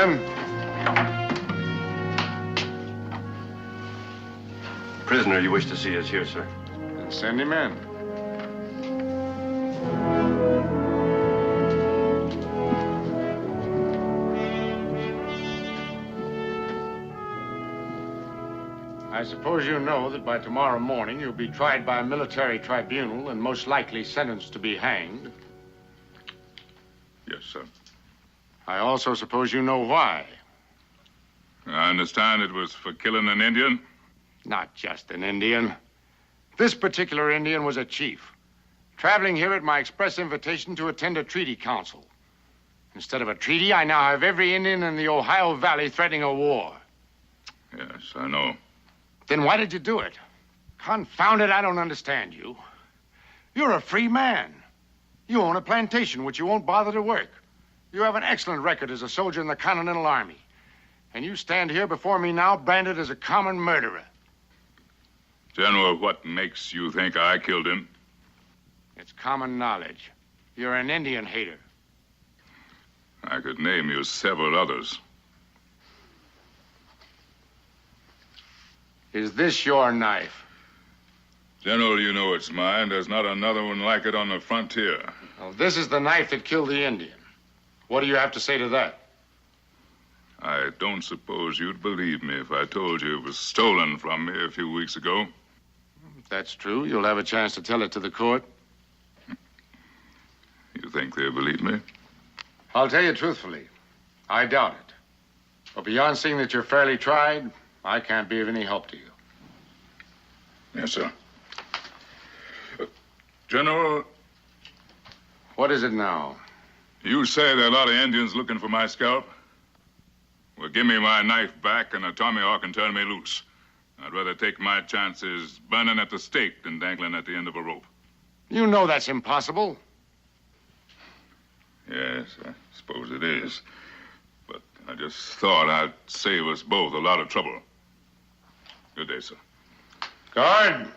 man. Prisoner you wish to see is here, sir. Then send him in. I suppose you know that by tomorrow morning you'll be tried by a military tribunal and most likely sentenced to be hanged. Yes, sir. I also suppose you know why. I understand it was for killing an Indian. Not just an Indian. This particular Indian was a chief, traveling here at my express invitation to attend a treaty council. Instead of a treaty, I now have every Indian in the Ohio Valley threatening a war. Yes, I know. Then why did you do it? Confound it, I don't understand you. You're a free man. You own a plantation which you won't bother to work. You have an excellent record as a soldier in the Continental Army. And you stand here before me now branded as a common murderer. General, what makes you think I killed him? It's common knowledge. You're an Indian hater. I could name you several others. Is this your knife? General, you know it's mine. There's not another one like it on the frontier. Well, this is the knife that killed the Indian. What do you have to say to that? I don't suppose you'd believe me if I told you it was stolen from me a few weeks ago. If that's true, you'll have a chance to tell it to the court. You think they'll believe me? I'll tell you truthfully, I doubt it. But beyond seeing that you're fairly tried, I can't be of any help to you. Yes, sir. General... What is it now? You say there are a lot of Indians looking for my scalp? Well, give me my knife back and a tomahawk and turn me loose. I'd rather take my chances burning at the stake than dangling at the end of a rope. You know that's impossible. Yes, I suppose it is. But I just thought I'd save us both a lot of trouble. Good day, sir. Guard!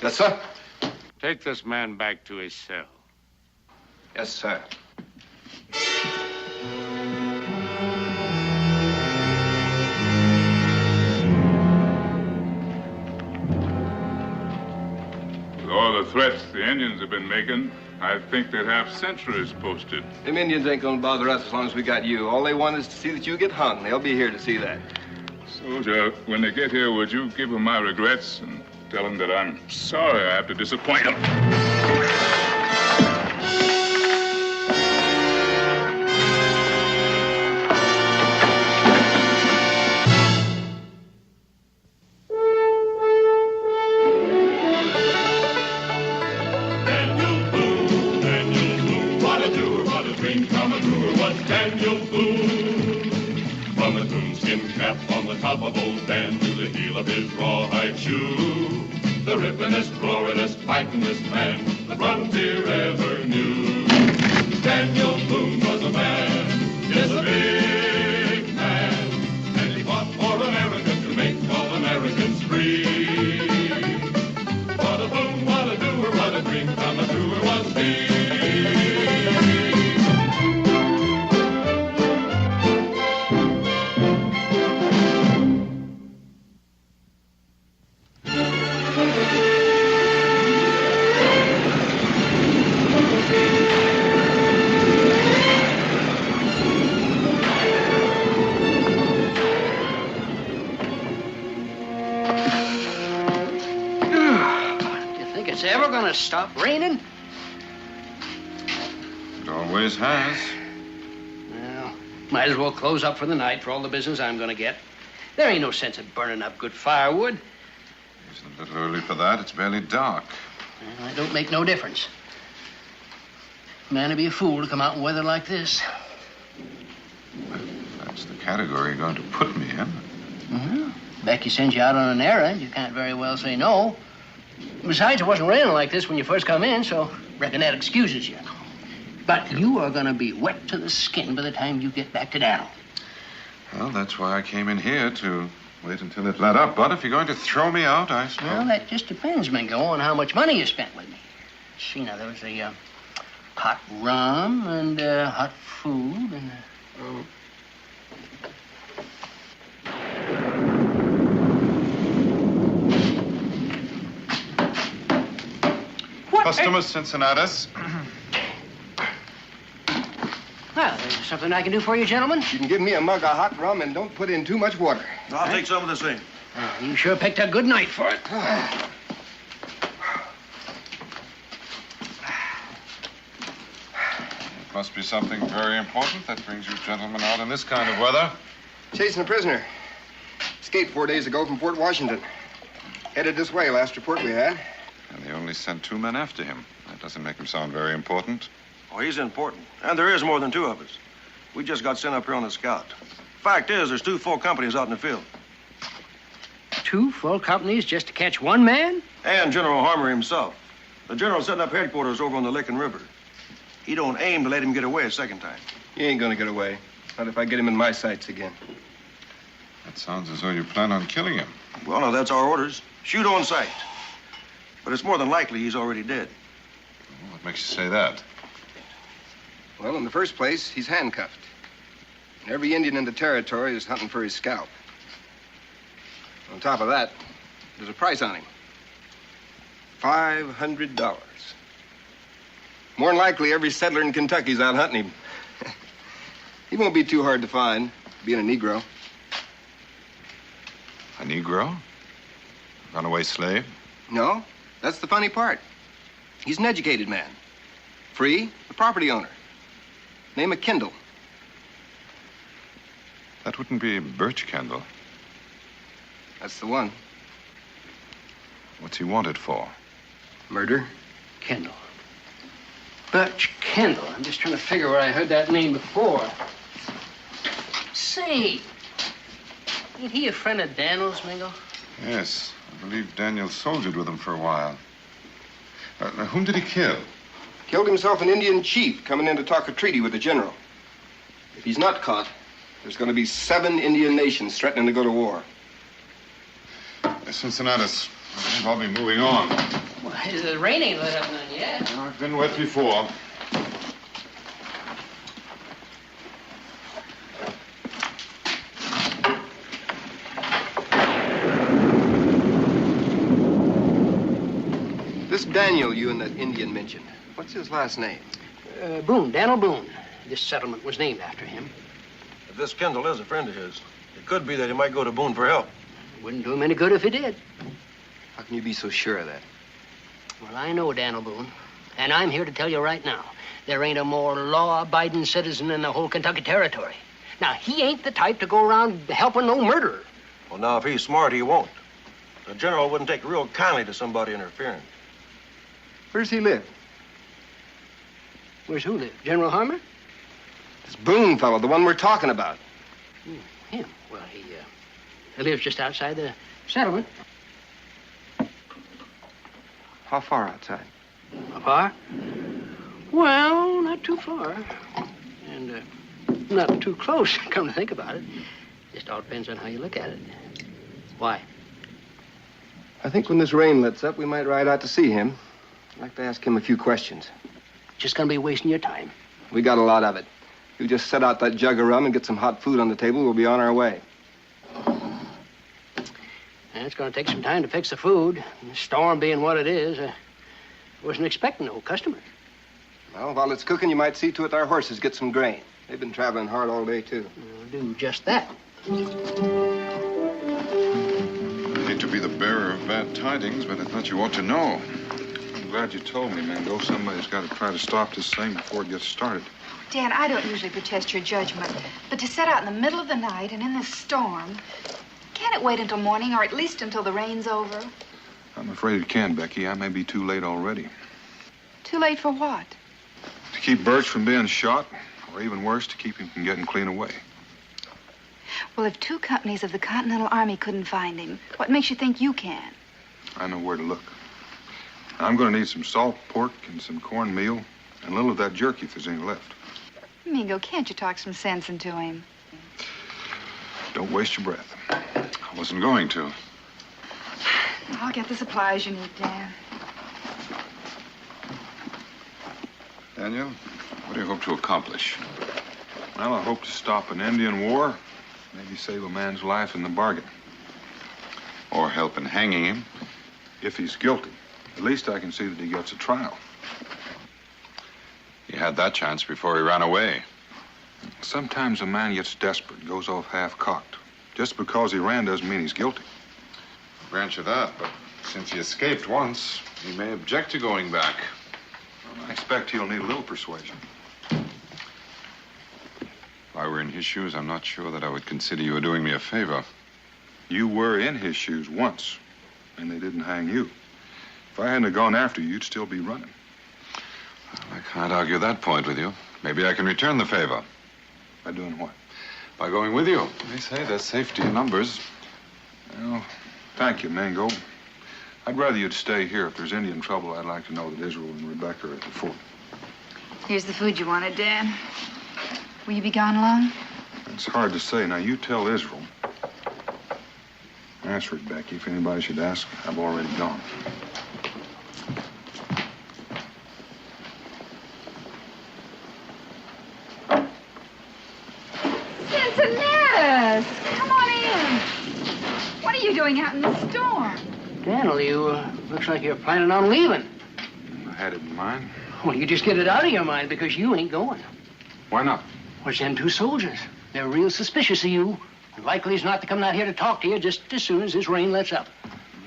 Yes, sir? Take this man back to his cell. Yes, sir. With all the threats the Indians have been making, I think they'd have sentries posted. Them Indians ain't gonna bother us as long as we got you. All they want is to see that you get hung. They'll be here to see that. Soldier, when they get here, would you give them my regrets and tell them that I'm sorry I have to disappoint them? Of old Dan to the heel of his rawhide shoe, the rippin'est, roaring'est, fightin'est man the frontier ever knew. Daniel Boone was a man, yes, a big man, and he fought for America to make all Americans free. What a Boone, what a doer, what a dream come truer was he. Stop raining? It always has. Well, might as well close up for the night for all the business I'm going to get. There ain't no sense in burning up good firewood. It's a little early for that. It's barely dark. Well, it don't make no difference. Man would be a fool to come out in weather like this. That's the category you're going to put me in. Mm-hmm. Becky sends you out on an errand. You can't very well say no. Besides, it wasn't raining like this when you first come in, so reckon that excuses you. But you are going to be wet to the skin by the time you get back to Daniel. Well, that's why I came in here, to wait until it let up. But if you're going to throw me out, I suppose... Well, that just depends, Mingo, on how much money you spent with me. See, now, there was a hot rum and hot food and... Customers, Cincinnatus. Well, is there something I can do for you, gentlemen? You can give me a mug of hot rum and don't put in too much water. I'll take some of the same. You sure picked a good night for it. It must be something very important that brings you gentlemen out in this kind of weather. Chasing a prisoner. Escaped 4 days ago from Fort Washington. Headed this way, last report we had. And they only sent 2 men after him. That doesn't make him sound very important. Oh, he's important. And there is more than 2 of us. We just got sent up here on a scout. Fact is, there's 2 full companies out in the field. 2 full companies just to catch 1 man? And General Harmer himself. The general's setting up headquarters over on the Licking River. He don't aim to let him get away a second time. He ain't gonna get away. Not if I get him in my sights again. That sounds as though you plan on killing him. Well, no, that's our orders. Shoot on sight. But it's more than likely he's already dead. What makes you say that? Well, in the first place, he's handcuffed. And every Indian in the territory is hunting for his scalp. On top of that, there's a price on him. $500. More than likely, every settler in Kentucky's out hunting him. He won't be too hard to find, being a Negro. A Negro? Runaway slave? No, that's the funny part. He's an educated man. Free, a property owner. Name of Kendall. That wouldn't be Birch Kendall. That's the one. What's he wanted for? Murder. Kendall. Birch Kendall. I'm just trying to figure where I heard that name before. Say, ain't he a friend of Daniel's, Mingo? Yes, I believe Daniel soldiered with him for a while. Whom did he kill? Killed himself an Indian chief coming in to talk a treaty with the general. If he's not caught, there's going to be 7 Indian nations threatening to go to war. Cincinnatus, I believe I'll be moving on. Well, the rain ain't let up none yet. I've been wet before. This Daniel you and that Indian mentioned, what's his last name? Boone, Daniel Boone. This settlement was named after him. If this Kendall is a friend of his, it could be that he might go to Boone for help. Wouldn't do him any good if he did. How can you be so sure of that? Well, I know Daniel Boone, and I'm here to tell you right now, there ain't a more law-abiding citizen in the whole Kentucky Territory. Now, he ain't the type to go around helping no murderer. Well, now, if he's smart, he won't. The general wouldn't take real kindly to somebody interfering. Where's he live? Where's who live? General Harmer? This Boone fellow, the one we're talking about. Him? Well, he lives just outside the settlement. How far outside? How far? Well, not too far. And not too close, come to think about it. Just all depends on how you look at it. Why? I think when this rain lets up, we might ride out to see him. I'd like to ask him a few questions. Just gonna be wasting your time. We got a lot of it. You just set out that jug of rum and get some hot food on the table, we'll be on our way. And it's gonna take some time to fix the food. The storm being what it is, I wasn't expecting no customers. Well, while it's cooking, you might see to it our horses get some grain. They've been traveling hard all day, too. We'll do just that. I hate to be the bearer of bad tidings, but I thought you ought to know. I'm glad you told me, Mingo. Somebody's got to try to stop this thing before it gets started. Dan, I don't usually protest your judgment, but to set out in the middle of the night and in this storm, can't it wait until morning or at least until the rain's over? I'm afraid it can, Becky. I may be too late already. Too late for what? To keep Birch from being shot, or even worse, to keep him from getting clean away. Well, if 2 companies of the Continental Army couldn't find him, what makes you think you can? I know where to look. I'm going to need some salt pork and some cornmeal and a little of that jerky if there's any left. Mingo, can't you talk some sense into him? Don't waste your breath. I wasn't going to. I'll get the supplies you need, Dan. Daniel, what do you hope to accomplish? Well, I hope to stop an Indian war, maybe save a man's life in the bargain. Or help in hanging him? If he's guilty, at least I can see that he gets a trial. He had that chance before he ran away. Sometimes a man gets desperate, goes off half-cocked. Just because he ran doesn't mean he's guilty. I'll grant you that, but since he escaped once, he may object to going back. Well, I expect he'll need a little persuasion. If I were in his shoes, I'm not sure that I would consider you doing me a favor. You were in his shoes once, and they didn't hang you. If I hadn't have gone after you, you'd still be running. Well, I can't argue that point with you. Maybe I can return the favor. By doing what? By going with you. They say there's safety in numbers. Well, thank you, Mingo. I'd rather you'd stay here. If there's Indian trouble, I'd like to know that Israel and Rebecca are at the fort. Here's the food you wanted, Dan. Will you be gone long? It's hard to say. Now, you tell Israel. Answer it, Becky. If anybody should ask, I've already gone. Cincinnatus! Come on in. What are you doing out in the storm? Daniel, you looks like you're planning on leaving. I had it in mind. Well, you just get it out of your mind because you ain't going. Why not? Well, them two soldiers. They're real suspicious of you. Likely is not to come out here to talk to you just as soon as this rain lets up.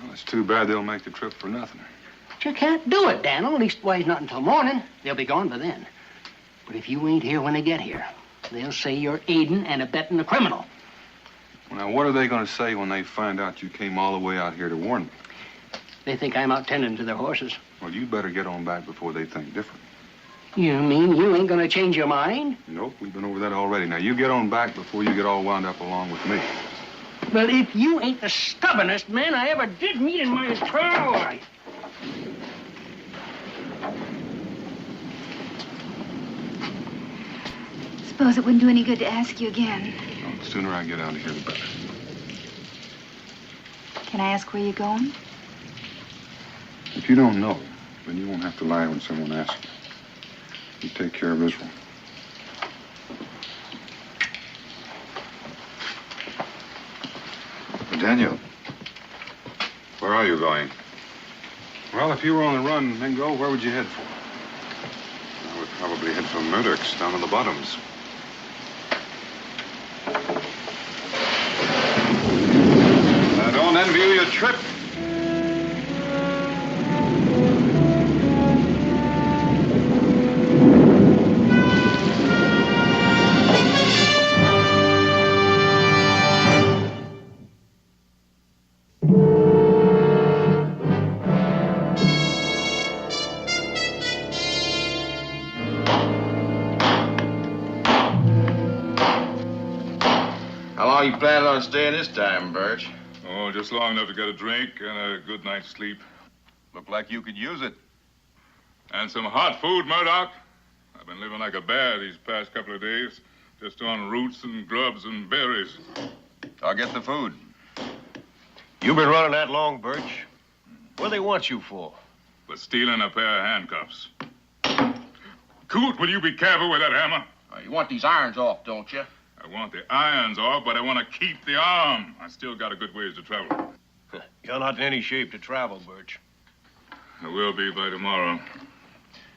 Well, it's too bad they'll make the trip for nothing. But you can't do it, Daniel. Leastwise, not until morning. They'll be gone by then. But if you ain't here when they get here, they'll say you're aiding and abetting a criminal. Well, now, what are they going to say when they find out you came all the way out here to warn me? They think I'm out tending to their horses. Well, you better get on back before they think different. You mean you ain't gonna change your mind? Nope, we've been over that already. Now, you get on back before you get all wound up along with me. Well, if you ain't the stubbornest man I ever did meet in my entire life. Suppose it wouldn't do any good to ask you again. Well, the sooner I get out of here, the better. Can I ask where you're going? If you don't know, then you won't have to lie when someone asks you. You take care of Israel. Daniel, where are you going? Well, if you were on the run, Mingo, where would you head for? I would probably head for Murdoch's down in the bottoms. I don't envy you your trip. How long you planning on staying this time, Birch? Oh, just long enough to get a drink and a good night's sleep. Look like you could use it. And some hot food, Murdoch. I've been living like a bear these past couple of days, just on roots and grubs and berries. I'll get the food. You been running that long, Birch? What do they want you for? For stealing a pair of handcuffs. Coot, will you be careful with that hammer? You want these irons off, don't you? I want the irons off, but I want to keep the arm. I still got a good ways to travel. You're not in any shape to travel, Birch. I will be by tomorrow.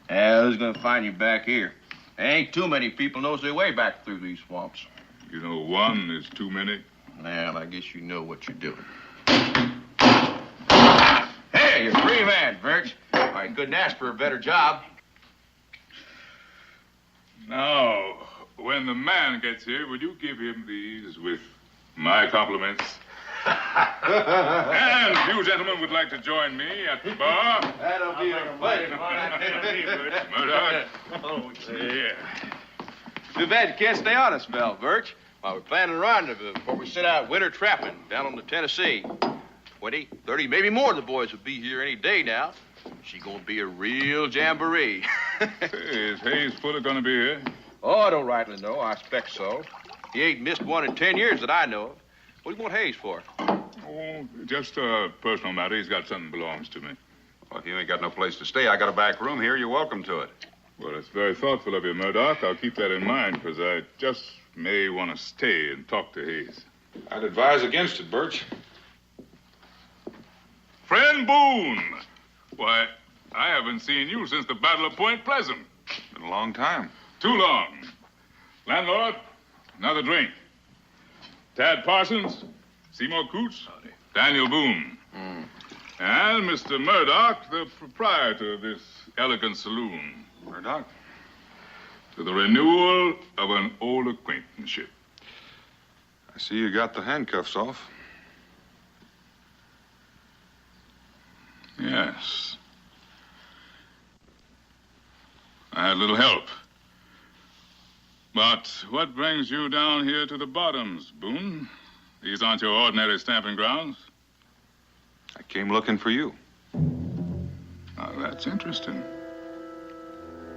Who's gonna find you back here? There ain't too many people knows their way back through these swamps. You know, one is too many. Well, I guess you know what you're doing. Hey, you're a free man, Birch. I couldn't ask for a better job. Now, when the man gets here, will you give him these with my compliments? And if you gentlemen would like to join me at the bar. That'll be a pleasure. Murdoch. Oh, yeah. Too bad you can't stay on a spell, Birch. We're planning a rendezvous before we set out winter trapping down on the Tennessee. 20, 30, maybe more of the boys will be here any day now. She's gonna be a real jamboree. Is Hayes Fuller gonna be here? Oh, I don't rightly know. I expect so. He ain't missed one in 10 years that I know of. What do you want Hayes for? Oh, just a personal matter. He's got something belongs to me. Well, if you ain't got no place to stay, I got a back room here. You're welcome to it. Well, it's very thoughtful of you, Murdoch. I'll keep that in mind, because I just may want to stay and talk to Hayes. I'd advise against it, Birch. Friend Boone! Why, I haven't seen you since the Battle of Point Pleasant. Been a long time. Too long. Landlord, another drink. Tad Parsons, Seymour Coots, Daniel Boone. And Mr. Murdoch, the proprietor of this elegant saloon. Murdoch? To the renewal of an old acquaintanceship. I see you got the handcuffs off. Yes. I had a little help. But what brings you down here to the bottoms, Boone? These aren't your ordinary stamping grounds. I came looking for you. Now, that's interesting.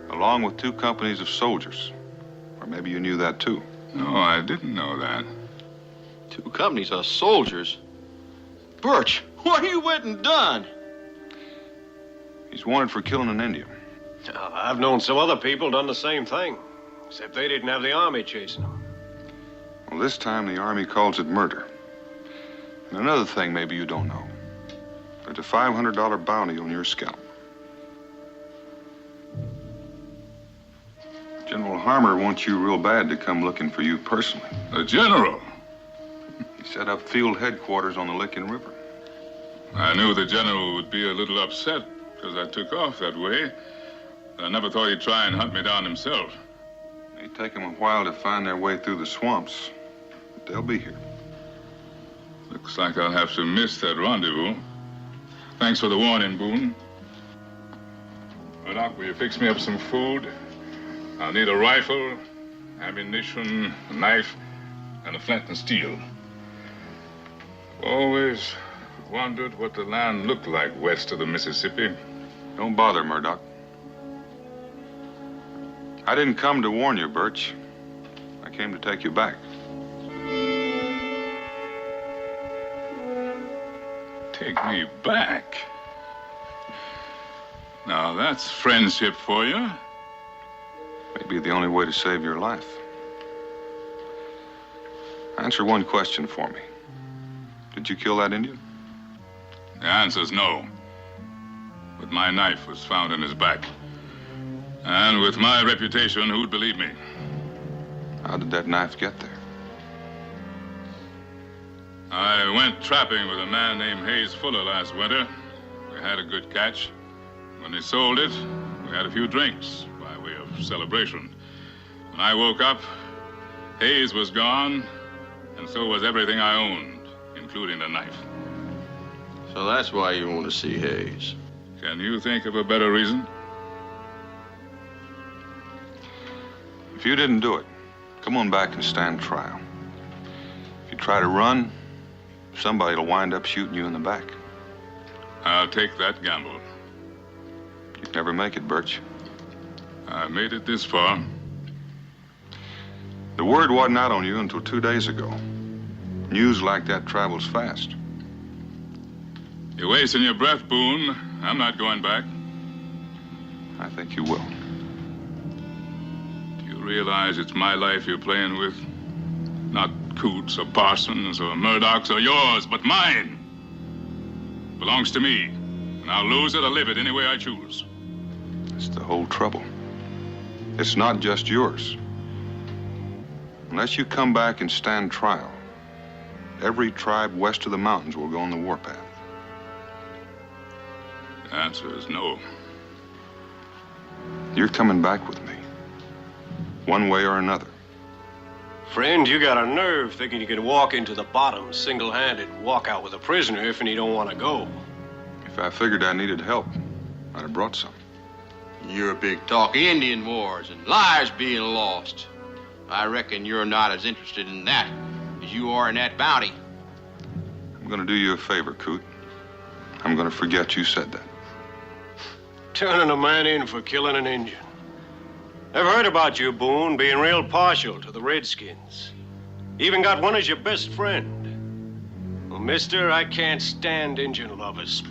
Along with 2 companies of soldiers. Or maybe you knew that, too. No, I didn't know that. 2 companies of soldiers? Birch, what you went and done? He's wanted for killing an Indian. I've known some other people done the same thing, except they didn't have the army chasing them. Well, this time the Army calls it murder. And another thing maybe you don't know. There's a $500 bounty on your scalp. General Harmer wants you real bad to come looking for you personally. The general? He set up field headquarters on the Licking River. I knew the general would be a little upset because I took off that way. I never thought he'd try and hunt me down himself. It'd take them a while to find their way through the swamps, but they'll be here. Looks like I'll have to miss that rendezvous. Thanks for the warning, Boone. Murdoch, will you fix me up some food? I'll need a rifle, ammunition, a knife, and a flint and steel. Always wondered what the land looked like west of the Mississippi. Don't bother, Murdoch. I didn't come to warn you, Birch. I came to take you back. Take me back? Now, that's friendship for you. Maybe the only way to save your life. Answer one question for me. Did you kill that Indian? The answer's no. But my knife was found in his back. And with my reputation, who'd believe me? How did that knife get there? I went trapping with a man named Hayes Fuller last winter. We had a good catch. When he sold it, we had a few drinks by way of celebration. When I woke up, Hayes was gone, and so was everything I owned, including the knife. So that's why you want to see Hayes. Can you think of a better reason? If you didn't do it, come on back and stand trial. If you try to run, somebody will wind up shooting you in the back. I'll take that gamble. You'd never make it, Birch. I made it this far. The word wasn't out on you until 2 days ago. News like that travels fast. You're wasting your breath, Boone. I'm not going back. I think you will. Do you realize it's my life you're playing with? Not Coots or Parsons or Murdoch's or yours, but mine. Belongs to me. And I'll lose it or live it any way I choose. That's the whole trouble. It's not just yours. Unless you come back and stand trial, every tribe west of the mountains will go on the warpath. The answer is no. You're coming back with me. One way or another. Friend, you got a nerve thinking you can walk into the bottom single-handed and walk out with a prisoner if he don't want to go. If I figured I needed help, I'd have brought some. You're a big talk Indian wars and lives being lost. I reckon you're not as interested in that as you are in that bounty. I'm going to do you a favor, Coot. I'm going to forget you said that. Turning a man in for killing an Indian. I've heard about you, Boone, being real partial to the Redskins. Even got one as your best friend. Well, mister, I can't stand Indian lovers.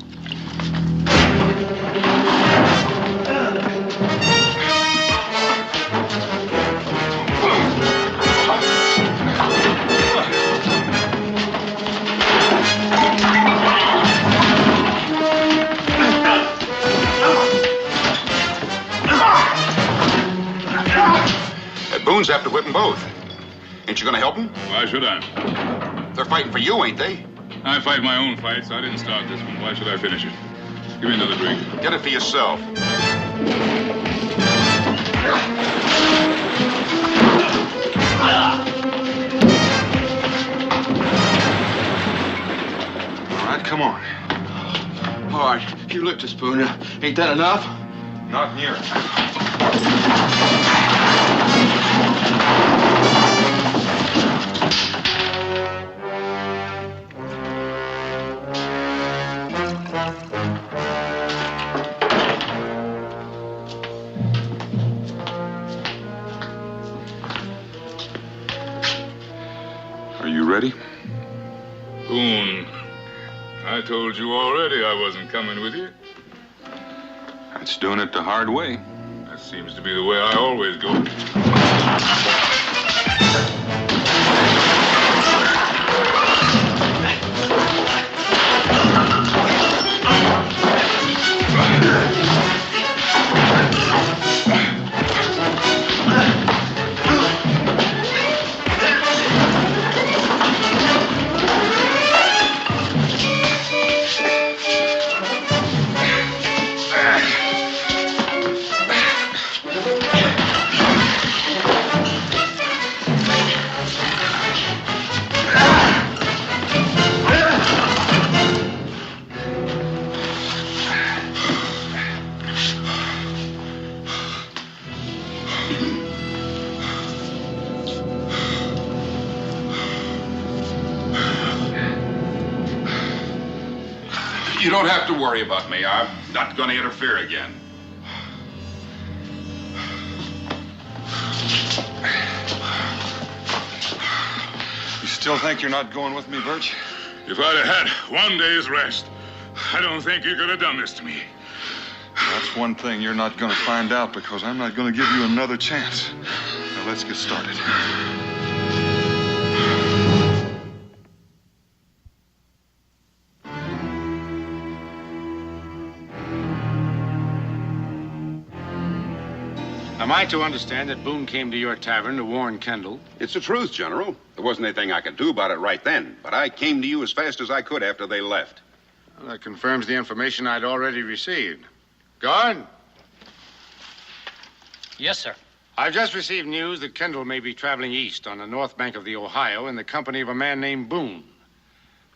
just have to whip them both. Ain't you gonna help them? Why should I? They're fighting for you, ain't they? I fight my own fights. I didn't start this one. Why should I finish it? Give me another drink. Get it for yourself. All right, come on. All right, you lift us, Boone. Ain't that enough? Not near. Are you ready? Boone, I told you already I wasn't coming with you. That's doing it the hard way. That seems to be the way I always go. You don't have to worry about me. I'm not going to interfere again. You still think you're not going with me, Birch? If I'd have had one day's rest, I don't think you could have done this to me. That's one thing you're not going to find out, because I'm not going to give you another chance. Now let's get started. Am I to understand that Boone came to your tavern to warn Kendall? It's the truth, General. There wasn't anything I could do about it right then, but I came to you as fast as I could after they left. Well, that confirms the information I'd already received. Guard? Yes, sir. I've just received news that Kendall may be traveling east on the north bank of the Ohio in the company of a man named Boone.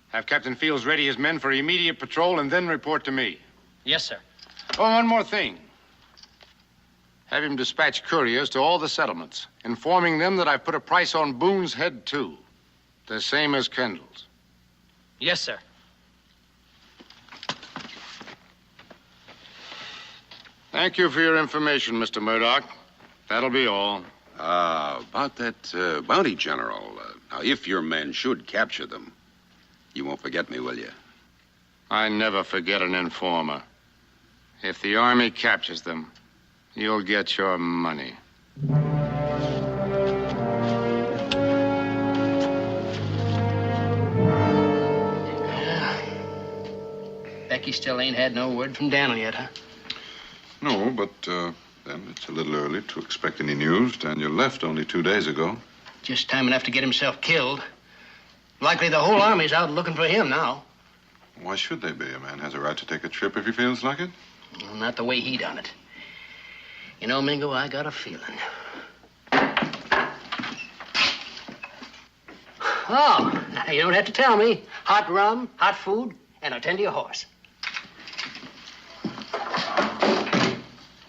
Have Captain Fields ready his men for immediate patrol and then report to me. Yes, sir. Oh, one more thing. Have him dispatch couriers to all the settlements, informing them that I've put a price on Boone's head, too. The same as Kendall's. Yes, sir. Thank you for your information, Mr. Murdoch. That'll be all. About that bounty, General. Now, if your men should capture them, you won't forget me, will you? I never forget an informer. If the Army captures them, you'll get your money. Becky still ain't had no word from Daniel yet, huh? No, but then it's a little early to expect any news. Daniel left only 2 days ago. Just time enough to get himself killed. Likely the whole army's out looking for him now. Why should they be? A man has a right to take a trip if he feels like it. Well, not the way he done it. You know, Mingo, I got a feeling. Oh, now you don't have to tell me. Hot rum, hot food, and I'll tend to your horse.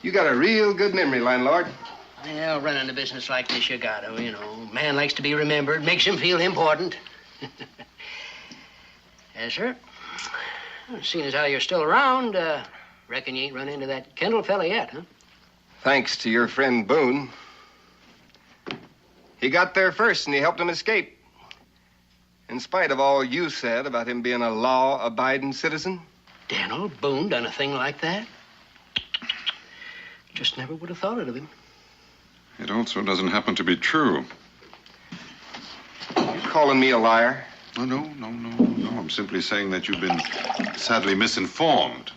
You got a real good memory, landlord. Well, running a business like this, you gotta, you know. Man likes to be remembered, makes him feel important. Yes, sir. Well, seeing as how you're still around, reckon you ain't run into that Kendall fella yet, huh? Thanks to your friend Boone. He got there first and he helped him escape. In spite of all you said about him being a law-abiding citizen. Daniel Boone done a thing like that? Just never would have thought it of him. It also doesn't happen to be true. You calling me a liar? No. I'm simply saying that you've been sadly misinformed.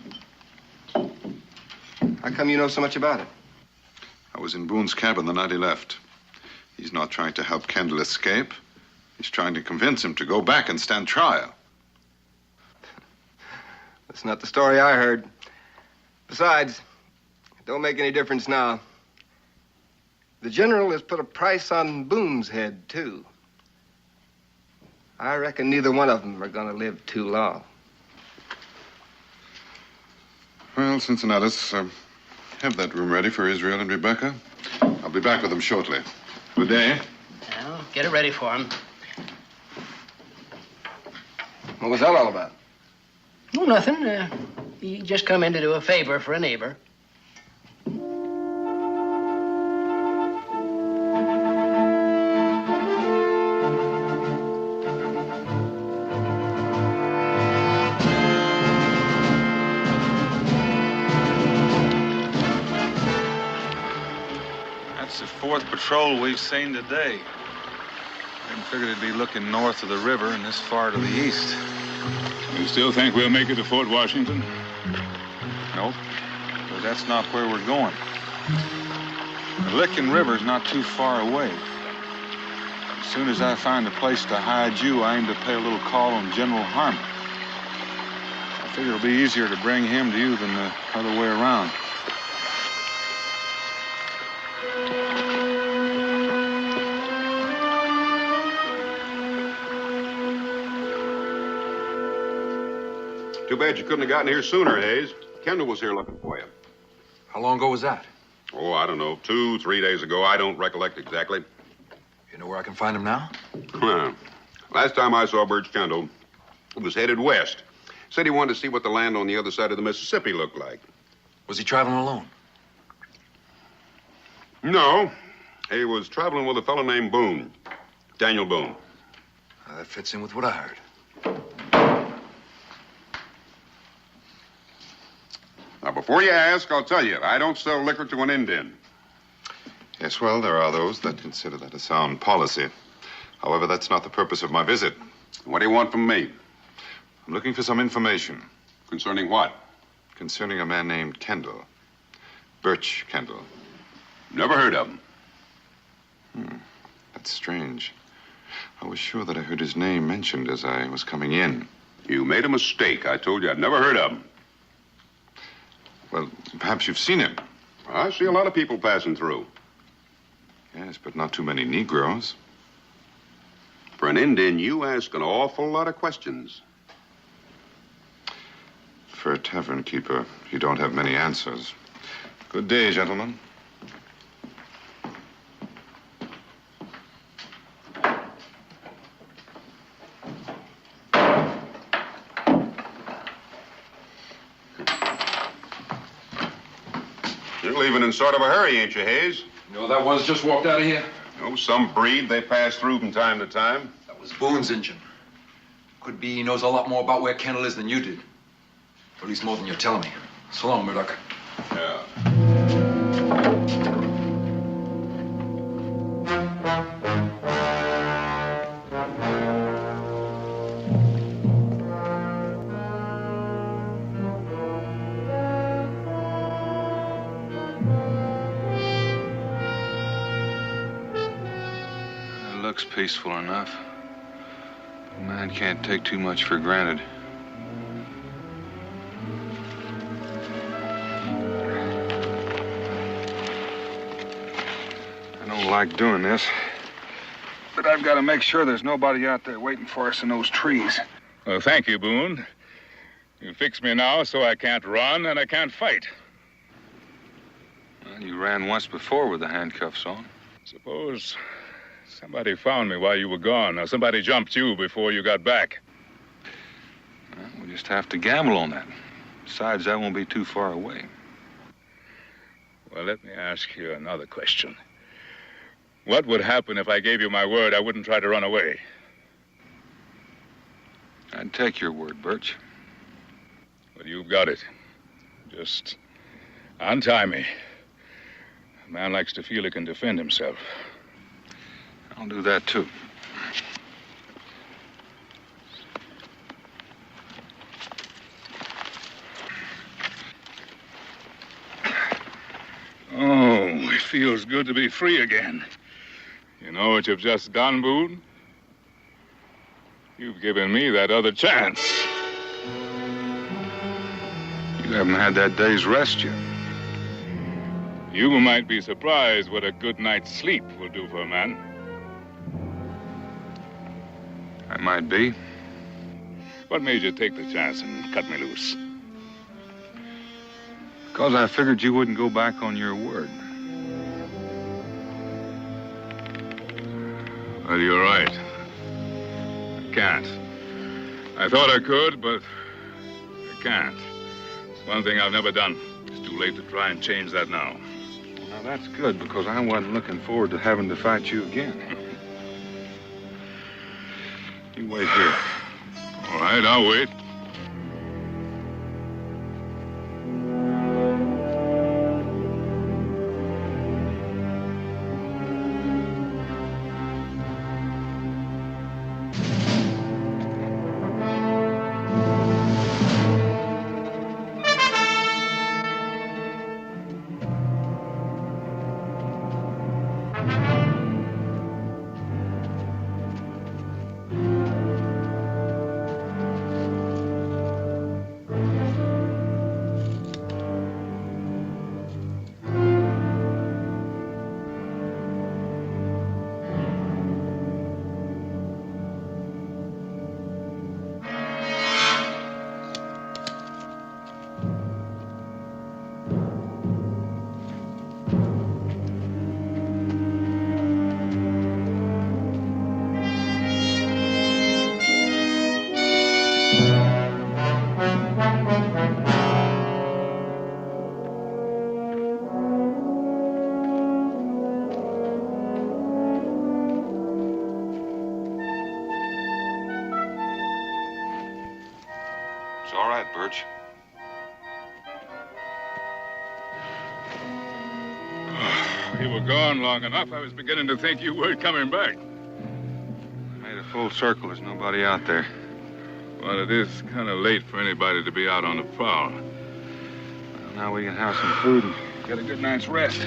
How come you know so much about it? I was in Boone's cabin the night he left. He's not trying to help Kendall escape. He's trying to convince him to go back and stand trial. That's not the story I heard. Besides, it don't make any difference now. The general has put a price on Boone's head, too. I reckon neither one of them are going to live too long. Well, Cincinnatus, have that room ready for Israel and Rebecca. I'll be back with them shortly. Good day. Well, get it ready for him. What was that all about? Oh, nothing. He just come in to do a favor for a neighbor. That's the fourth patrol we've seen today. I didn't figure they'd be looking north of the river and this far to the east. You still think we'll make it to Fort Washington? Nope, but that's not where we're going. The Licking River's not too far away. As soon as I find a place to hide you, I aim to pay a little call on General Harmon. I figure it'll be easier to bring him to you than the other way around. Too bad you couldn't have gotten here sooner, Hayes. Kendall was here looking for you. How long ago was that? Oh, I don't know, 2, 3 days ago. I don't recollect exactly. You know where I can find him now? Huh. Last time I saw Birch Kendall, he was headed west. Said he wanted to see what the land on the other side of the Mississippi looked like. Was he traveling alone? No. He was traveling with a fellow named Boone. Daniel Boone. That fits in with what I heard. Now, before you ask, I'll tell you, I don't sell liquor to an Indian. Yes, well, there are those that consider that a sound policy. However, that's not the purpose of my visit. What do you want from me? I'm looking for some information. Concerning what? Concerning a man named Kendall. Birch Kendall. Never heard of him. That's strange. I was sure that I heard his name mentioned as I was coming in. You made a mistake. I told you I'd never heard of him. Well, perhaps you've seen him. I see a lot of people passing through. Yes, but not too many Negroes. For an Indian, you ask an awful lot of questions. For a tavern keeper, you don't have many answers. Good day, gentlemen. You're leaving in sort of a hurry, ain't you, Hayes? You know, that one's just walked out of here. Oh, some breed they pass through from time to time. That was Boone's engine. Could be he knows a lot more about where Kendall is than you did. Or at least more than you're telling me. So long, Murdoch. Yeah. Looks peaceful enough. A man can't take too much for granted. I don't like doing this, but I've got to make sure there's nobody out there waiting for us in those trees. Well, thank you, Boone. You fixed me now so I can't run and I can't fight. Well, you ran once before with the handcuffs on. Suppose somebody found me while you were gone, or somebody jumped you before you got back. Well, we'll just have to gamble on that. Besides, that won't be too far away. Well, let me ask you another question. What would happen if I gave you my word I wouldn't try to run away? I'd take your word, Birch. Well, you've got it. Just untie me. A man likes to feel he can defend himself. I'll do that, too. Oh, it feels good to be free again. You know what you've just done, Boone? You've given me that other chance. You haven't had that day's rest yet. You might be surprised what a good night's sleep will do for a man. I might be. What made you take the chance and cut me loose? Because I figured you wouldn't go back on your word. Well, you're right. I can't. I thought I could, but I can't. It's one thing I've never done. It's too late to try and change that now. Now, that's good, because I wasn't looking forward to having to fight you again. You wait here. All right, I'll wait. It's all right, Birch. You were gone long enough. I was beginning to think you weren't coming back. Made a full circle. There's nobody out there. Well, it is kind of late for anybody to be out on the prowl. Well, now we can have some food and get a good night's rest.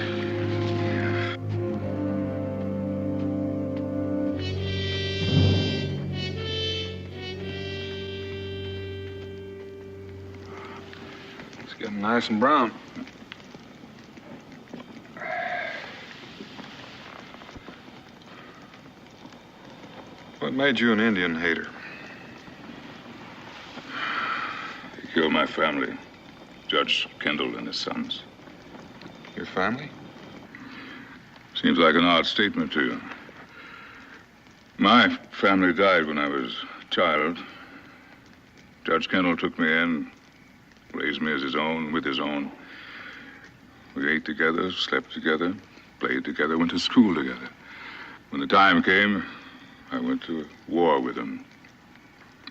It's getting nice and brown. What made you an Indian hater? He killed my family, Judge Kendall and his sons. Your family? Seems like an odd statement to you. My family died when I was a child. Judge Kendall took me in, raised me as his own, with his own. We ate together, slept together, played together, went to school together. When the time came, I went to war with them.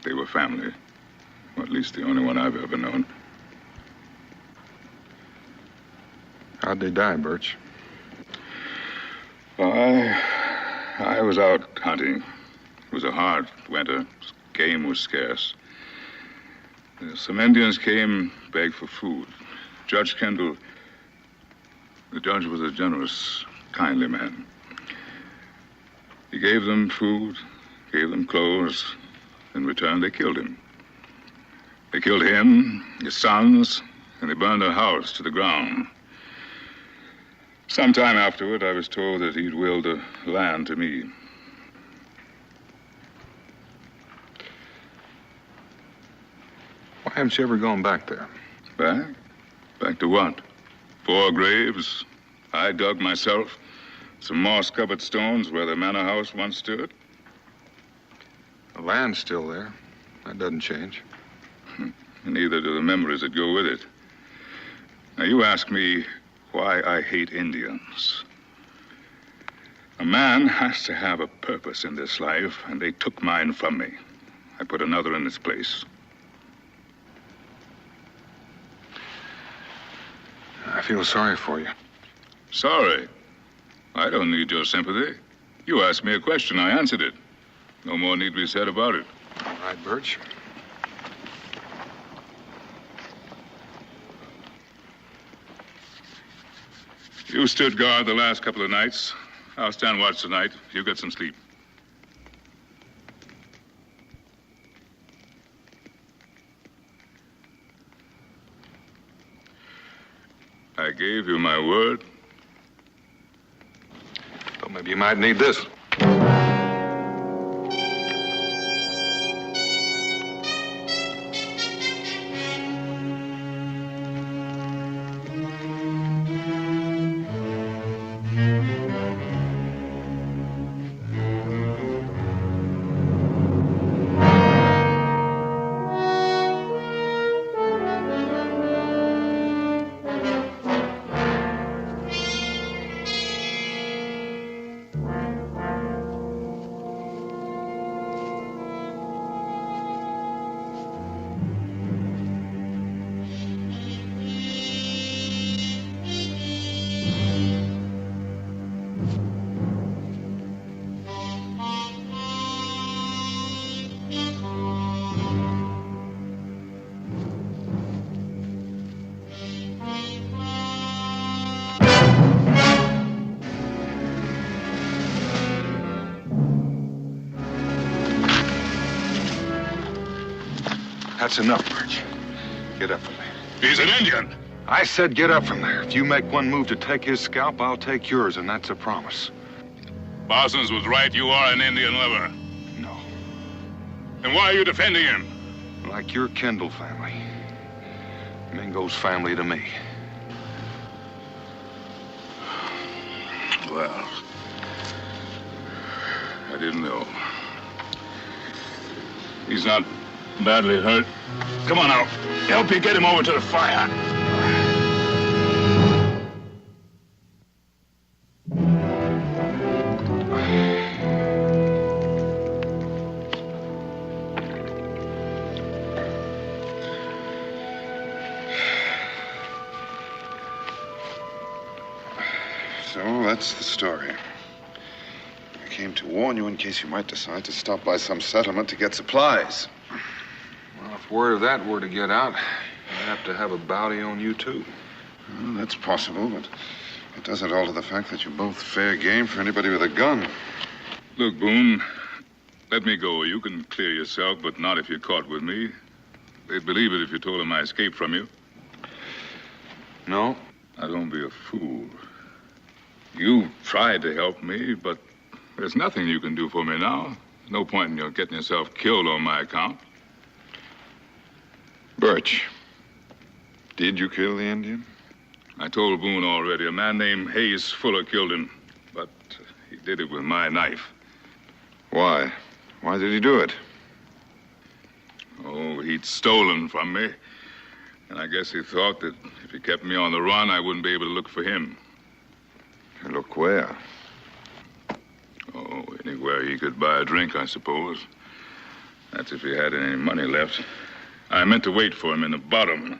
They were family, or at least the only one I've ever known. How'd they die, Birch? Well, I was out hunting. It was a hard winter. Game was scarce. Some Indians came, begged for food. Judge Kendall, the judge was a generous, kindly man. He gave them food, gave them clothes. In return, they killed him. They killed him, his sons, and they burned their house to the ground. Sometime afterward, I was told that he'd willed the land to me. Why haven't you ever gone back there? Back? Back to what? 4 graves I dug myself. Some moss-covered stones where the manor house once stood. The land's still there. That doesn't change. And neither do the memories that go with it. Now, you ask me why I hate Indians. A man has to have a purpose in this life, and they took mine from me. I put another in its place. I feel sorry for you. Sorry? I don't need your sympathy. You asked me a question, I answered it. No more need be said about it. All right, Birch. You stood guard the last couple of nights. I'll stand watch tonight. You get some sleep. I gave you my word. Thought maybe you might need this. That's enough, Birch. Get up from there. He's an Indian. I said get up from there. If you make one move to take his scalp, I'll take yours, and that's a promise. Parsons was right. You are an Indian lover. No. Then why are you defending him? Like your Kendall family. Mingo's family to me. Well, I didn't know. He's not badly hurt. Come on now. Help you get him over to the fire. So that's the story. I came to warn you in case you might decide to stop by some settlement to get supplies. Well, if word of that were to get out, I'd have to have a bounty on you, too. Well, that's possible, but it doesn't alter the fact that you're both fair game for anybody with a gun. Look, Boone, let me go. You can clear yourself, but not if you're caught with me. They'd believe it if you told them I escaped from you. No? Now, don't be a fool. You tried to help me, but there's nothing you can do for me now. No point in you getting yourself killed on my account. Birch, did you kill the Indian? I told Boone already. A man named Hayes Fuller killed him, but he did it with my knife. Why? Why did he do it? Oh, he'd stolen from me. And I guess he thought that if he kept me on the run, I wouldn't be able to look for him. Look where? Oh, anywhere he could buy a drink, I suppose. That's if he had any money left. I meant to wait for him in the bottom.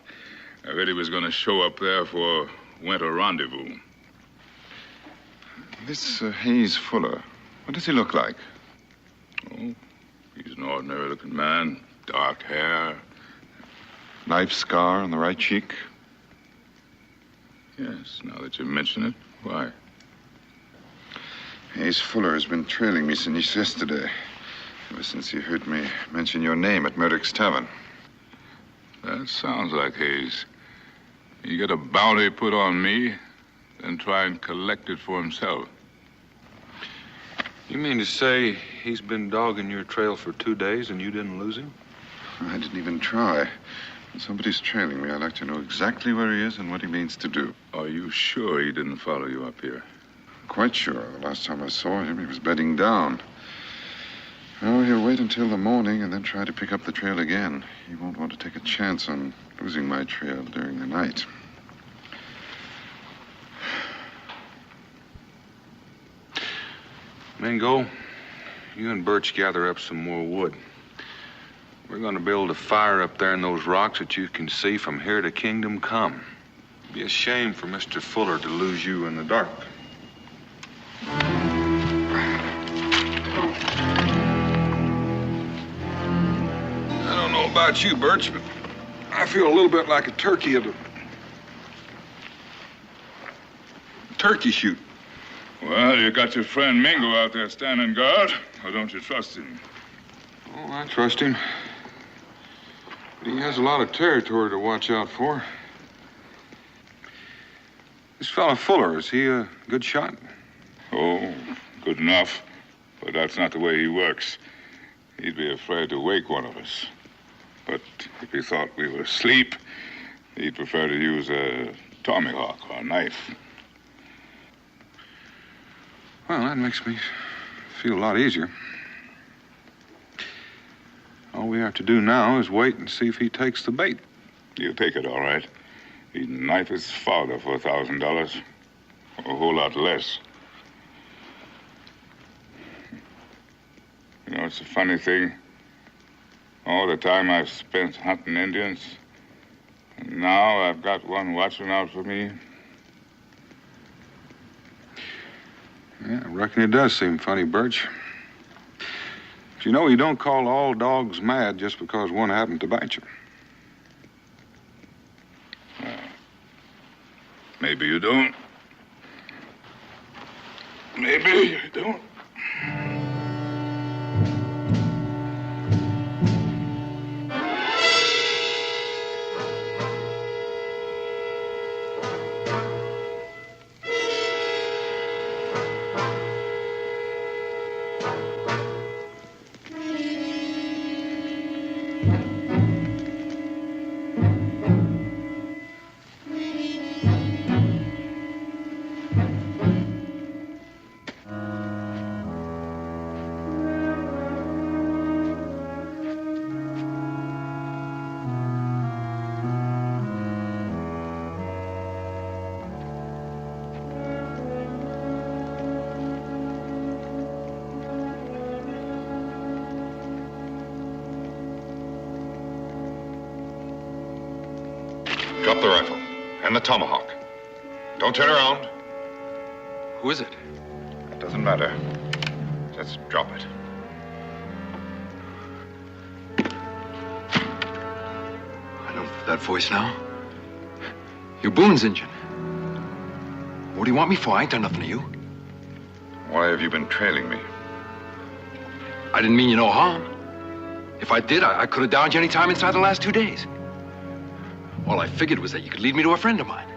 I heard he was going to show up there for winter rendezvous. This Hayes Fuller, what does he look like? Oh, he's an ordinary-looking man. Dark hair. Knife scar on the right cheek? Yes, now that you mention it. Why? Hayes Fuller has been trailing me since yesterday. Ever since he heard me mention your name at Murdoch's Tavern. That sounds like Hayes. You get a bounty put on me, then try and collect it for himself. You mean to say he's been dogging your trail for 2 days and you didn't lose him? I didn't even try. When somebody's trailing me, I'd like to know exactly where he is and what he means to do. Are you sure he didn't follow you up here? Quite sure. The last time I saw him, he was bedding down. Oh, he'll wait until the morning and then try to pick up the trail again. He won't want to take a chance on losing my trail during the night. Mingo, you and Birch gather up some more wood. We're going to build a fire up there in those rocks that you can see from here to Kingdom Come. It'd be a shame for Mr. Fuller to lose you in the dark. I don't know about you, Birch, but I feel a little bit like a turkey at a turkey shoot. Well, you got your friend Mingo out there standing guard, or don't you trust him? Oh, I trust him. But he has a lot of territory to watch out for. This fella Fuller, is he a good shot? Oh, good enough. But that's not the way he works. He'd be afraid to wake one of us. But if he thought we were asleep, he'd prefer to use a tomahawk or a knife. Well, that makes me feel a lot easier. All we have to do now is wait and see if he takes the bait. He'll take it, all right. He'd knife his father for $1,000. A whole lot less. You know, it's a funny thing. All the time I've spent hunting Indians, and now I've got one watching out for me. Yeah, I reckon it does seem funny, Birch. But you know, you don't call all dogs mad just because one happened to bite you. Maybe you don't. Maybe you don't. Drop the rifle and the tomahawk. Don't turn around. Who is it? It doesn't matter. Just drop it. I know that voice now. You're Boone's Injun. What do you want me for? I ain't done nothing to you. Why have you been trailing me? I didn't mean you no harm. If I did, I could have downed you any time inside the last 2 days. All I figured was that you could lead me to a friend of mine.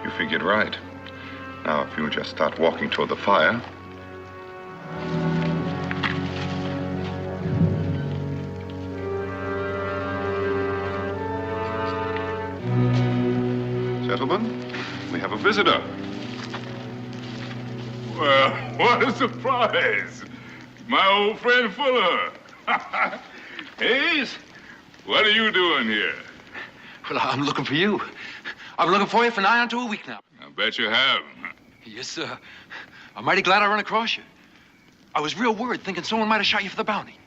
You figured right. Now, if you just start walking toward the fire. Gentlemen, we have a visitor. Well, what a surprise. My old friend Fuller. Hayes, what are you doing here? Well, I'm looking for you. I've been looking for you for nigh onto a week now. I bet you have. Yes, sir. I'm mighty glad I run across you. I was real worried, thinking someone might have shot you for the bounty.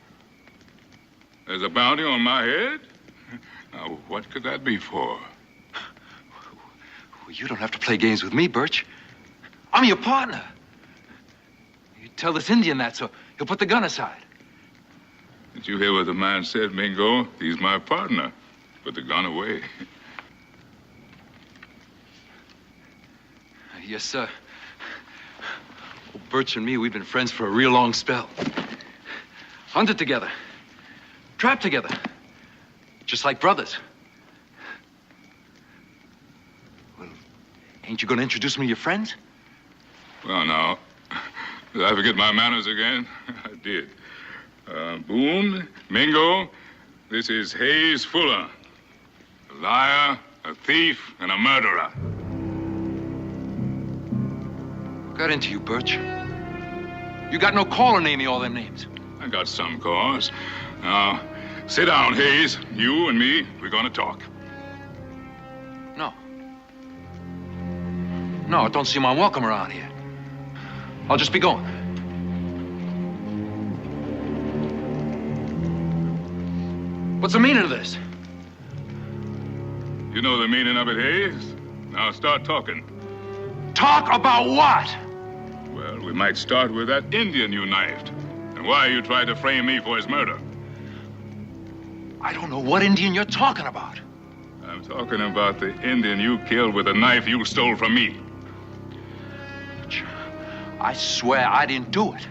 There's a bounty on my head? Now, what could that be for? Well, you don't have to play games with me, Birch. I'm your partner. You tell this Indian that, so he'll put the gun aside. Did you hear what the man said, Mingo? He's my partner. Put the gun away. Yes, sir. Well, Birch and me, we've been friends for a real long spell. Hunted together. Trapped together. Just like brothers. Well, ain't you gonna introduce me to your friends? Well, now, did I forget my manners again? I did. Boone, Mingo, this is Hayes Fuller. A liar, a thief, and a murderer. What got into you, Birch? You got no call to name me all them names. I got some cause. Now, sit down, Hayes. You and me, we're gonna talk. No. No, it don't seem I'm welcome around here. I'll just be going. What's the meaning of this? You know the meaning of it, Hayes? Now start talking. Talk about what? Well, we might start with that Indian you knifed. And why you tried to frame me for his murder. I don't know what Indian you're talking about. I'm talking about the Indian you killed with a knife you stole from me. I swear I didn't do it.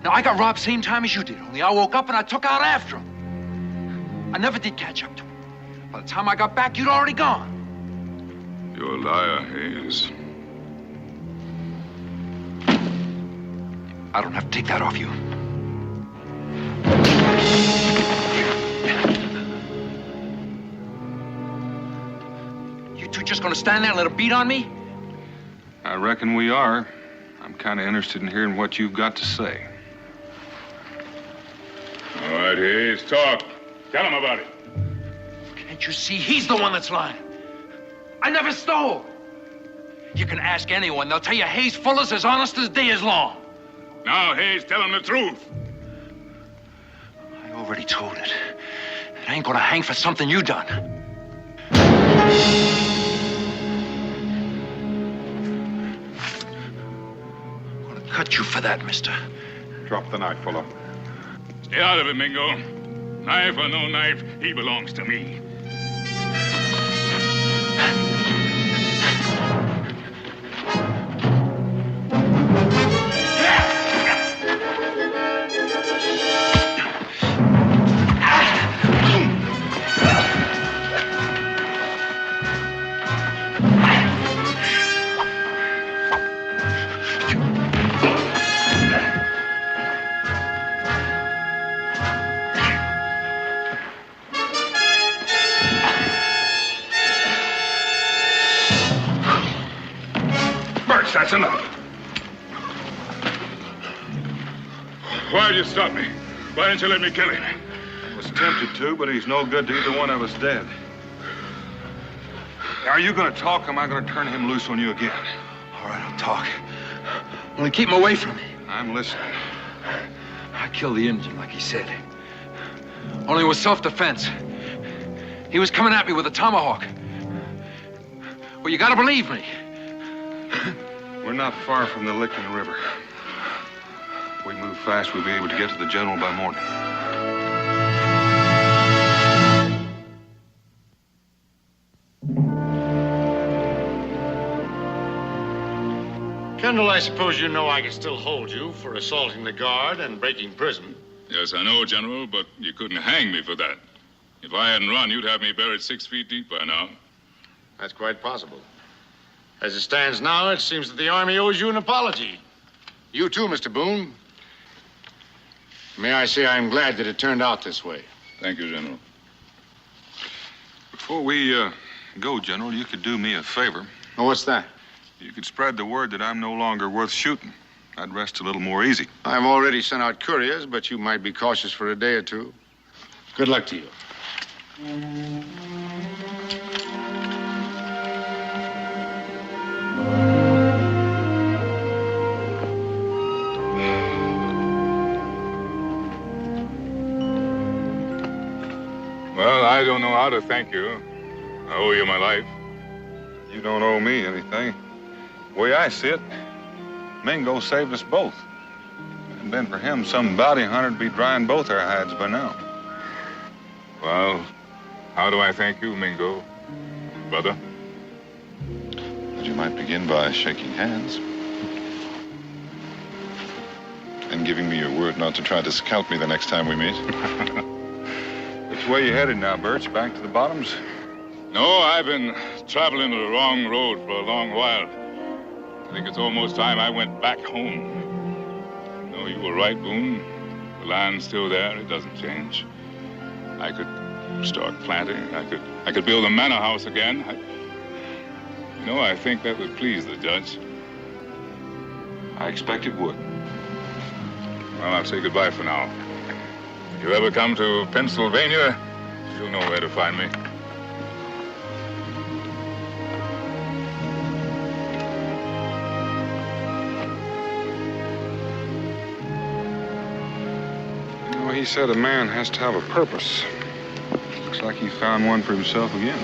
Now, I got robbed same time as you did, only I woke up and I took out after him. I never did catch up to him. By the time I got back, you'd already gone. You're a liar, Hayes. I don't have to take that off you. You two just gonna stand there and let him beat on me? I reckon we are. I'm kind of interested in hearing what you've got to say. All right, Hayes, talk. Tell him about it. Can't you see he's the one that's lying? I never stole. You can ask anyone. They'll tell you Hayes Fuller's as honest as day is long. Now, Hayes, tell him the truth. I already told it. And I ain't gonna hang for something you done. I'm gonna cut you for that, mister. Drop the knife, Fuller. Stay out of it, Mingo. Knife or no knife, he belongs to me. That's enough. Why'd you stop me? Why didn't you let me kill him? I was tempted to, but he's no good to either one of us dead. Are you going to talk, or am I going to turn him loose on you again? All right, I'll talk. Only keep him away from me. I'm listening. I killed the Indian, like he said. Only it was self-defense. He was coming at me with a tomahawk. Well, you gotta believe me. We're not far from the Licking River. If we move fast, we'll be able to get to the general by morning. Kendall, I suppose you know I can still hold you for assaulting the guard and breaking prison. Yes, I know, General, but you couldn't hang me for that. If I hadn't run, you'd have me buried 6 feet deep by now. That's quite possible. As it stands now, it seems that the Army owes you an apology. You too, Mr. Boone. May I say I'm glad that it turned out this way. Thank you, General. Before we go, General, you could do me a favor. Oh, what's that? You could spread the word that I'm no longer worth shooting. I'd rest a little more easy. I've already sent out couriers, but you might be cautious for a day or two. Good luck to you. Well, I don't know how to thank you. I owe you my life. You don't owe me anything. The way I see it, Mingo saved us both. If it hadn't been for him, some bounty hunter'd be drying both our hides by now. Well, how do I thank you, Mingo, brother? But you might begin by shaking hands. And giving me your word not to try to scalp me the next time we meet. Which way you headed now, Birch? Back to the bottoms? No, I've been traveling the wrong road for a long while. I think it's almost time I went back home. No, you were right, Boone. The land's still there. It doesn't change. I could start planting. I could build a manor house again. I think that would please the judge. I expect it would. Well, I'll say goodbye for now. If you ever come to Pennsylvania, you'll know where to find me. He said a man has to have a purpose. Looks like he found one for himself again.